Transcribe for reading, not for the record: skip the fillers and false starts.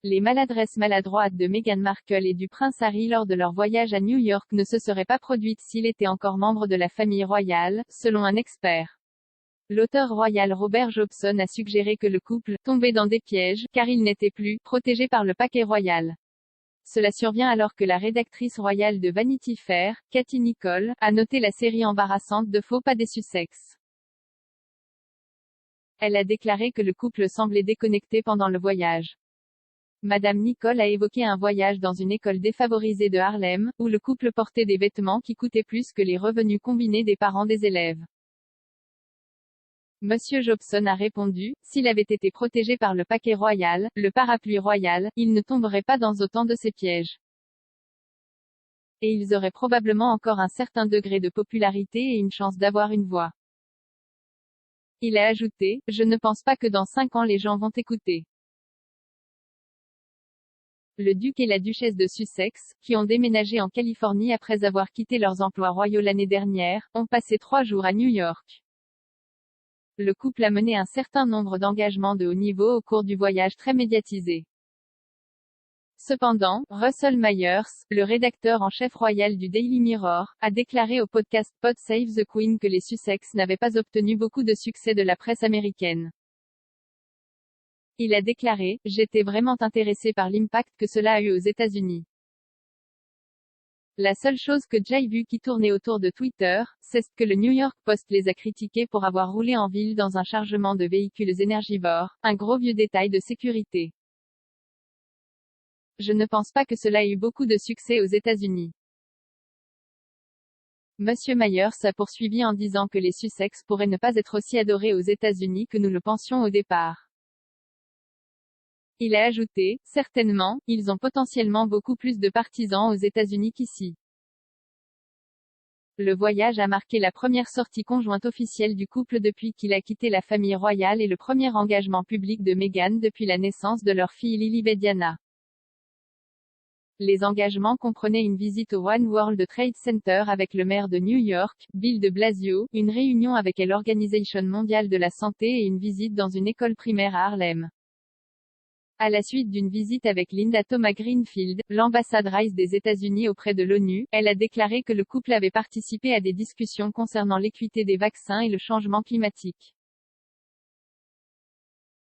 Les maladresses maladroites de Meghan Markle et du prince Harry lors de leur voyage à New York ne se seraient pas produites s'il était encore membre de la famille royale, selon un expert. L'auteur royal Robert Jobson a suggéré que le couple tombait dans des pièges, car il n'était plus protégé par le paquet royal. Cela survient alors que la rédactrice royale de Vanity Fair, Katie Nicholl, a noté la série embarrassante de faux pas des Sussex. Elle a déclaré que le couple semblait déconnecté pendant le voyage. Madame Nicholl a évoqué un voyage dans une école défavorisée de Harlem, où le couple portait des vêtements qui coûtaient plus que les revenus combinés des parents des élèves. Monsieur Jobson a répondu, s'il avait été protégé par le paquet royal, le parapluie royal, il ne tomberait pas dans autant de ces pièges. Et ils auraient probablement encore un certain degré de popularité et une chance d'avoir une voix. Il a ajouté, je ne pense pas que dans 5 ans les gens vont écouter. Le duc et la duchesse de Sussex, qui ont déménagé en Californie après avoir quitté leurs emplois royaux l'année dernière, ont passé 3 jours à New York. Le couple a mené un certain nombre d'engagements de haut niveau au cours du voyage très médiatisé. Cependant, Russell Myers, le rédacteur en chef royal du Daily Mirror, a déclaré au podcast Pod Save the Queen que les Sussex n'avaient pas obtenu beaucoup de succès de la presse américaine. Il a déclaré, j'étais vraiment intéressé par l'impact que cela a eu aux États-Unis. La seule chose que j'ai vue qui tournait autour de Twitter, c'est que le New York Post les a critiqués pour avoir roulé en ville dans un chargement de véhicules énergivores, un gros vieux détail de sécurité. Je ne pense pas que cela ait eu beaucoup de succès aux États-Unis. Monsieur Myers a poursuivi en disant que les Sussex pourraient ne pas être aussi adorés aux États-Unis que nous le pensions au départ. Il a ajouté, certainement, ils ont potentiellement beaucoup plus de partisans aux États-Unis qu'ici. Le voyage a marqué la première sortie conjointe officielle du couple depuis qu'il a quitté la famille royale et le premier engagement public de Meghan depuis la naissance de leur fille Lilibet Diana. Les engagements comprenaient une visite au One World Trade Center avec le maire de New York, Bill de Blasio, une réunion avec l'Organisation mondiale de la santé et une visite dans une école primaire à Harlem. À la suite d'une visite avec Linda Thomas Greenfield, l'ambassadrice des États-Unis auprès de l'ONU, elle a déclaré que le couple avait participé à des discussions concernant l'équité des vaccins et le changement climatique.